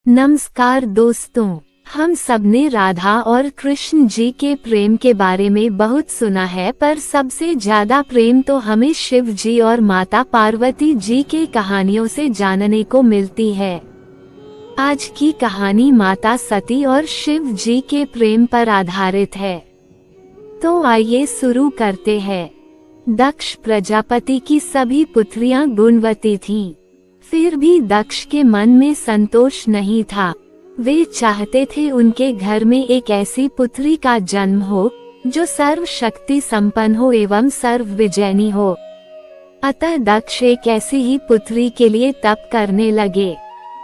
नमस्कार दोस्तों, हम सबने राधा और कृष्ण जी के प्रेम के बारे में बहुत सुना है, पर सबसे ज्यादा प्रेम तो हमें शिव जी और माता पार्वती जी के कहानियों से जानने को मिलती है। आज की कहानी माता सती और शिव जी के प्रेम पर आधारित है। तो आइए शुरू करते हैं। दक्ष प्रजापति की सभी पुत्रियां गुणवती थीं। फिर भी दक्ष के मन में संतोष नहीं था। वे चाहते थे उनके घर में एक ऐसी पुत्री का जन्म हो जो सर्वशक्ति संपन्न हो एवं सर्व विजयनी हो। अतः दक्ष एक ऐसी ही पुत्री के लिए तप करने लगे।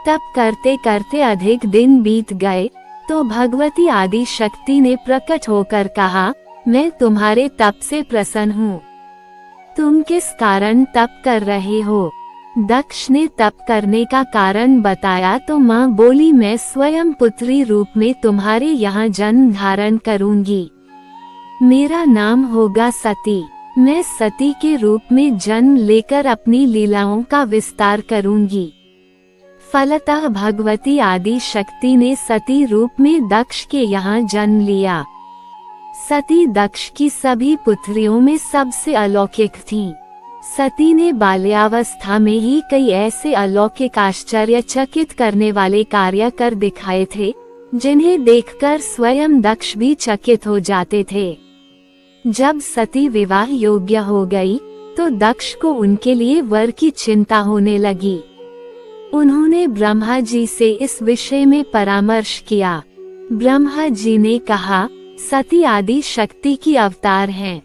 तप करते करते अधिक दिन बीत गए तो भगवती आदि शक्ति ने प्रकट होकर कहा, मैं तुम्हारे तप से प्रसन्न हूँ। तुम किस कारण तप कर रहे हो? दक्ष ने तप करने का कारण बताया तो माँ बोली, मैं स्वयं पुत्री रूप में तुम्हारे यहाँ जन्म धारण करूंगी। मेरा नाम होगा सती। मैं सती के रूप में जन्म लेकर अपनी लीलाओं का विस्तार करूंगी। फलतः भगवती आदि शक्ति ने सती रूप में दक्ष के यहाँ जन्म लिया। सती दक्ष की सभी पुत्रियों में सबसे अलौकिक थीं। सती ने बाल्यावस्था में ही कई ऐसे अलौकिक आश्चर्यचकित करने वाले कार्य कर दिखाए थे जिन्हें देखकर स्वयं दक्ष भी चकित हो जाते थे। जब सती विवाह योग्य हो गई तो दक्ष को उनके लिए वर की चिंता होने लगी। उन्होंने ब्रह्मा जी से इस विषय में परामर्श किया। ब्रह्मा जी ने कहा, सती आदि शक्ति की अवतार हैं।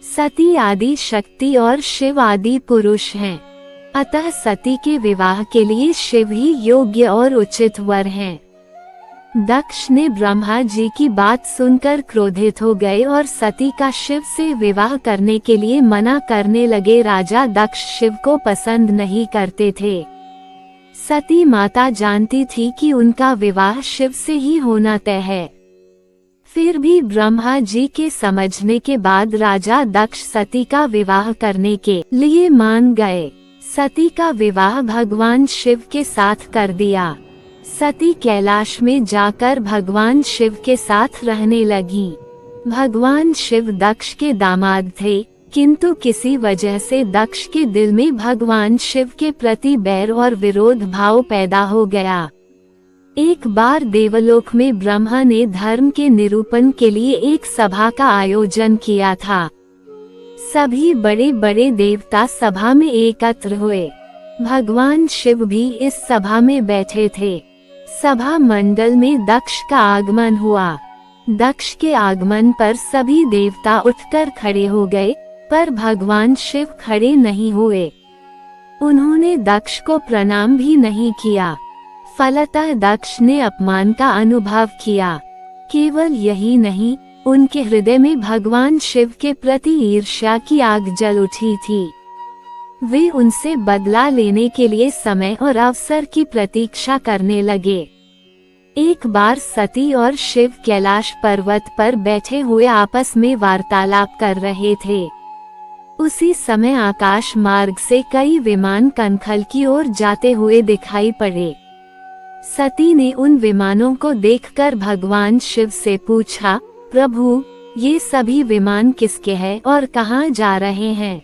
सती आदि शक्ति और शिव आदि पुरुष हैं। अतः सती के विवाह के लिए शिव ही योग्य और उचित वर हैं। दक्ष ने ब्रह्मा जी की बात सुनकर क्रोधित हो गए और सती का शिव से विवाह करने के लिए मना करने लगे। राजा दक्ष शिव को पसंद नहीं करते थे। सती माता जानती थी कि उनका विवाह शिव से ही होना तय है। फिर भी ब्रह्मा जी के समझने के बाद राजा दक्ष सती का विवाह करने के लिए मान गए। सती का विवाह भगवान शिव के साथ कर दिया। सती कैलाश में जाकर भगवान शिव के साथ रहने लगी। भगवान शिव दक्ष के दामाद थे, किंतु किसी वजह से दक्ष के दिल में भगवान शिव के प्रति बैर और विरोध भाव पैदा हो गया। एक बार देवलोक में ब्रह्मा ने धर्म के निरूपण के लिए एक सभा का आयोजन किया था। सभी बड़े बड़े देवता सभा में एकत्र हुए। भगवान शिव भी इस सभा में बैठे थे। सभा मंडल में दक्ष का आगमन हुआ। दक्ष के आगमन पर सभी देवता उठकर खड़े हो गए, पर भगवान शिव खड़े नहीं हुए। उन्होंने दक्ष को प्रणाम भी नहीं किया। फलतः दक्ष ने अपमान का अनुभव किया। केवल यही नहीं, उनके हृदय में भगवान शिव के प्रति ईर्ष्या की आग जल उठी थी। वे उनसे बदला लेने के लिए समय और अवसर की प्रतीक्षा करने लगे। एक बार सती और शिव कैलाश पर्वत पर बैठे हुए आपस में वार्तालाप कर रहे थे। उसी समय आकाश मार्ग से कई विमान कनखल की ओर जाते हुए दिखाई पड़े। सती ने उन विमानों को देखकर भगवान शिव से पूछा, प्रभु, ये सभी विमान किसके हैं और कहाँ जा रहे हैं?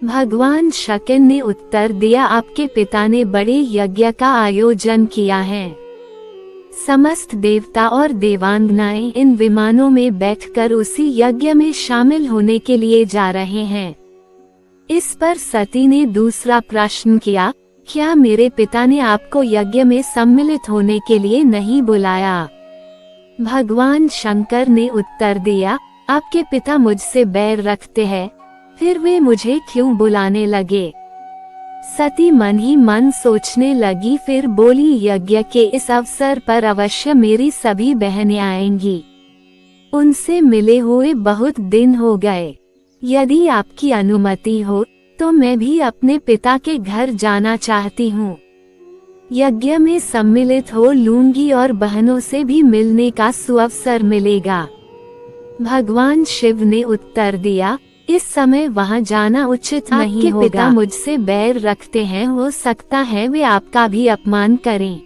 भगवान शक्र ने उत्तर दिया, आपके पिता ने बड़े यज्ञ का आयोजन किया है। समस्त देवता और देवांगनाएं इन विमानों में बैठकर उसी यज्ञ में शामिल होने के लिए जा रहे हैं। इस पर सती ने दूसरा प्रश्न किया, क्या मेरे पिता ने आपको यज्ञ में सम्मिलित होने के लिए नहीं बुलाया? भगवान शंकर ने उत्तर दिया, आपके पिता मुझसे बैर रखते हैं, फिर वे मुझे क्यों बुलाने लगे? सती मन ही मन सोचने लगी, फिर बोली, यज्ञ के इस अवसर पर अवश्य मेरी सभी बहनें आएंगी। उनसे मिले हुए बहुत दिन हो गए। यदि आपकी अनुमति हो तो मैं भी अपने पिता के घर जाना चाहती हूँ। यज्ञ में सम्मिलित हो लूंगी और बहनों से भी मिलने का सुअवसर मिलेगा। भगवान शिव ने उत्तर दिया, इस समय वहां जाना उचित नहीं होगा। पिता मुझसे बैर रखते हैं, हो सकता है वे आपका भी अपमान करें।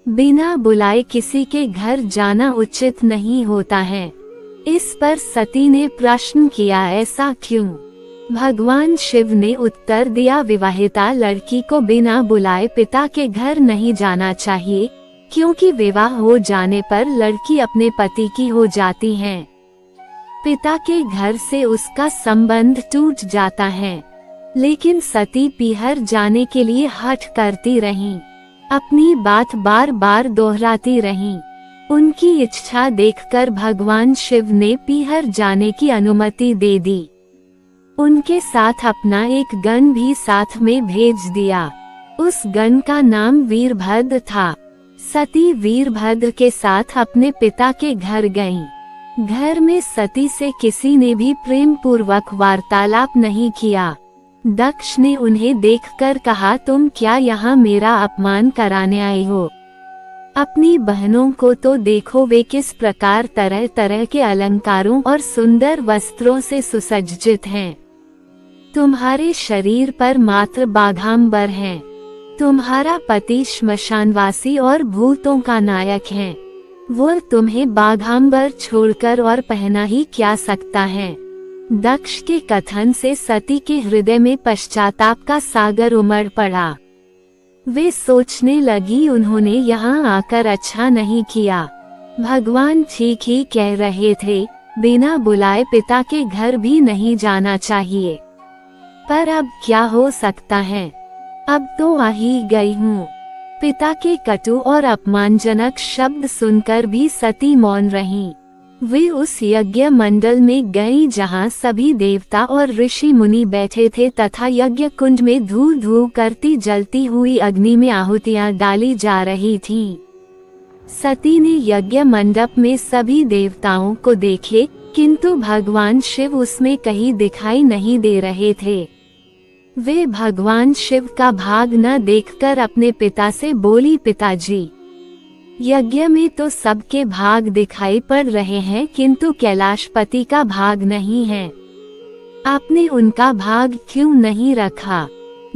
बिना बुलाए किसी के घर जाना उचित नहीं होता है। इस पर सती ने प्रश्न किया, ऐसा क्यों? भगवान शिव ने उत्तर दिया, विवाहिता लड़की को बिना बुलाए पिता के घर नहीं जाना चाहिए, क्योंकि विवाह हो जाने पर लड़की अपने पति की हो जाती है। पिता के घर से उसका संबंध टूट जाता है। लेकिन सती पीहर जाने के लिए हठ करती रहीं, अपनी बात बार बार दोहराती रहीं। उनकी इच्छा देखकर भगवान शिव ने पीहर जाने की अनुमति दे दी। उनके साथ अपना एक गण भी साथ में भेज दिया। उस गण का नाम वीरभद्र था। सती वीरभद्र के साथ अपने पिता के घर गईं। घर में सती से किसी ने भी प्रेम पूर्वक वार्तालाप नहीं किया। दक्ष ने उन्हें देखकर कहा, तुम क्या यहाँ मेरा अपमान कराने आई हो? अपनी बहनों को तो देखो, वे किस प्रकार तरह तरह के अलंकारों और सुंदर वस्त्रों से सुसज्जित हैं। तुम्हारे शरीर पर मात्र बाघांबर हैं। तुम्हारा पति श्मशानवासी और भूतों का नायक है। वो तुम्हें बाघांबर छोड़कर और पहना ही क्या सकता है? दक्ष के कथन से सती के हृदय में पश्चाताप का सागर उमड़ पड़ा। वे सोचने लगी, उन्होंने यहाँ आकर अच्छा नहीं किया। भगवान ठीक ही कह रहे थे, बिना बुलाए पिता के घर भी नहीं जाना चाहिए। पर अब क्या हो सकता है? अब तो आ ही गई हूँ। पिता के कटु और अपमानजनक शब्द सुनकर भी सती मौन रहीं। वे उस यज्ञ मंडल में गईं जहाँ सभी देवता और ऋषि मुनि बैठे थे तथा यज्ञ कुंड में धू धू करती जलती हुई अग्नि में आहुतियाँ डाली जा रही थीं। सती ने यज्ञ मंडप में सभी देवताओं को देखे, किंतु भगवान शिव उसमें कहीं दिखाई नहीं दे रहे थे। वे भगवान शिव का भाग न देखकर अपने पिता से बोली, पिताजी, यज्ञ में तो सबके भाग दिखाई पड़ रहे हैं, किंतु कैलाशपति का भाग नहीं है। आपने उनका भाग क्यों नहीं रखा?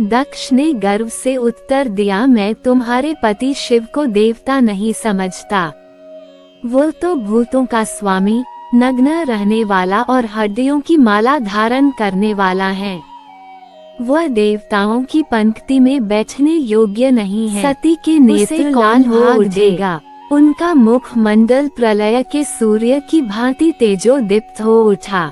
दक्ष ने गर्व से उत्तर दिया, मैं तुम्हारे पति शिव को देवता नहीं समझता। वो तो भूतों का स्वामी, नग्न रहने वाला और हड्डियों की माला धारण करने वाला है। वह देवताओं की पंक्ति में बैठने योग्य नहीं है। सती के नेत्र लाल हो उठेगा। उनका मुख मंडल प्रलय के सूर्य की भांति तेजो दीप्त हो उठा।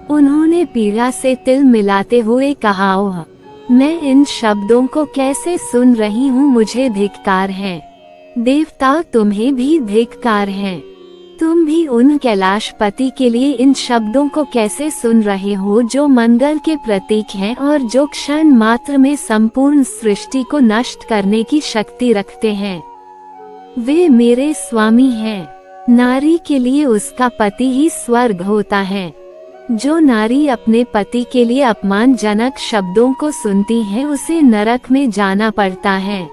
उन्होंने पीड़ा से तिल मिलाते हुए कहा, ओह, मैं इन शब्दों को कैसे सुन रही हूँ, मुझे धिक्कार है। देवता, तुम्हें भी धिक्कार है। तुम भी उन कैलाशपति के लिए इन शब्दों को कैसे सुन रहे हो, जो मंगल के प्रतीक हैं और जो क्षण मात्र में संपूर्ण सृष्टि को नष्ट करने की शक्ति रखते हैं। वे मेरे स्वामी हैं। नारी के लिए उसका पति ही स्वर्ग होता है। जो नारी अपने पति के लिए अपमानजनक शब्दों को सुनती है, उसे नरक में जाना पड़ता है।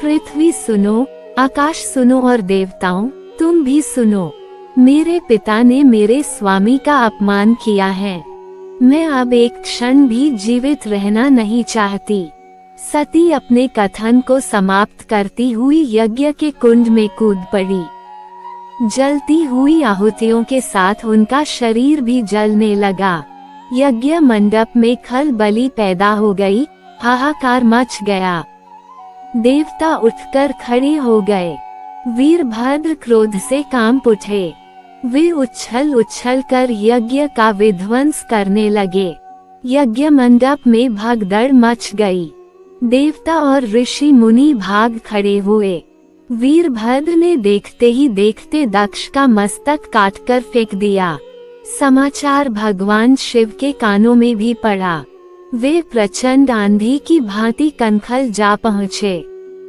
पृथ्वी सुनो, आकाश सुनो और देवताओं, तुम भी सुनो। मेरे पिता ने मेरे स्वामी का अपमान किया है। मैं अब एक क्षण भी जीवित रहना नहीं चाहती। सती अपने कथन को समाप्त करती हुई यज्ञ के कुंड में कूद पड़ी। जलती हुई आहुतियों के साथ उनका शरीर भी जलने लगा। यज्ञ मंडप में खलबली पैदा हो गई, हाहाकार मच गया। देवता उठकर खड़े हो गए। वीरभद्र क्रोध से कांप उठे। वे उछल उछल कर यज्ञ का विध्वंस करने लगे। यज्ञ मंडप में भगदड़ मच गई। देवता और ऋषि मुनि भाग खड़े हुए। वीरभद्र ने देखते ही देखते दक्ष का मस्तक काटकर फेंक दिया। समाचार भगवान शिव के कानों में भी पड़ा। वे प्रचंड आंधी की भांति कनखल जा पहुँचे।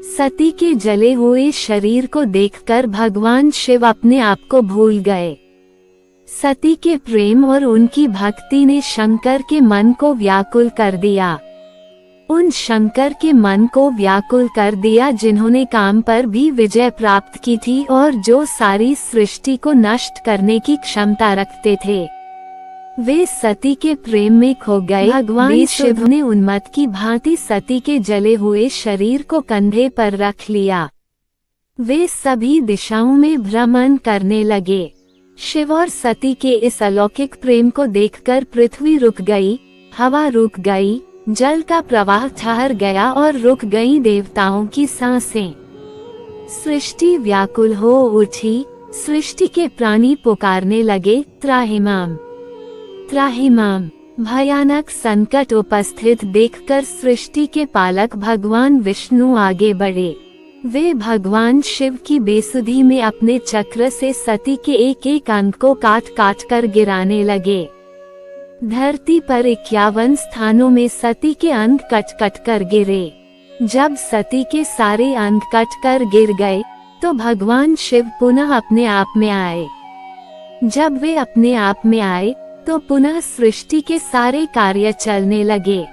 सती के जले हुए शरीर को देखकर भगवान शिव अपने आप को भूल गए। सती के प्रेम और उनकी भक्ति ने शंकर के मन को व्याकुल कर दिया। उन शंकर के मन को व्याकुल कर दिया जिन्होंने काम पर भी विजय प्राप्त की थी और जो सारी सृष्टि को नष्ट करने की क्षमता रखते थे। वे सती के प्रेम में खो गए। भगवान शिव ने उन्मत्त की भांति सती के जले हुए शरीर को कंधे पर रख लिया। वे सभी दिशाओं में भ्रमण करने लगे। शिव और सती के इस अलौकिक प्रेम को देखकर पृथ्वी रुक गई, हवा रुक गई, जल का प्रवाह ठहर गया और रुक गई देवताओं की सांसें। सृष्टि व्याकुल हो उठी, सृष्टि के प्राणी पुकारने लगे, त्राहिमाम त्राहिमाम। भयानक संकट उपस्थित देखकर सृष्टि के पालक भगवान विष्णु आगे बढ़े। वे भगवान शिव की बेसुधी में अपने चक्र से सती के एक एक अंग को काट काट कर गिराने लगे। धरती पर 51 स्थानों में सती के अंग कट कट कर गिरे। जब सती के सारे अंग कट कर गिर गए तो भगवान शिव पुनः अपने आप में आए। जब वे अपने आप में आए तो पुनः सृष्टि के सारे कार्य चलने लगे।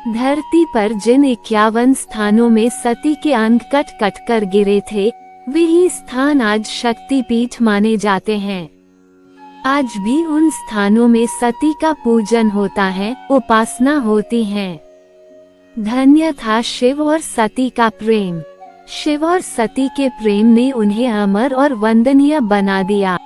धरती पर जिन 51 स्थानों में सती के अंग कट कट कर गिरे थे, वही स्थान आज शक्तिपीठ माने जाते हैं। आज भी उन स्थानों में सती का पूजन होता है, उपासना होती है। धन्य था शिव और सती का प्रेम। शिव और सती के प्रेम ने उन्हें अमर और वंदनीय बना दिया।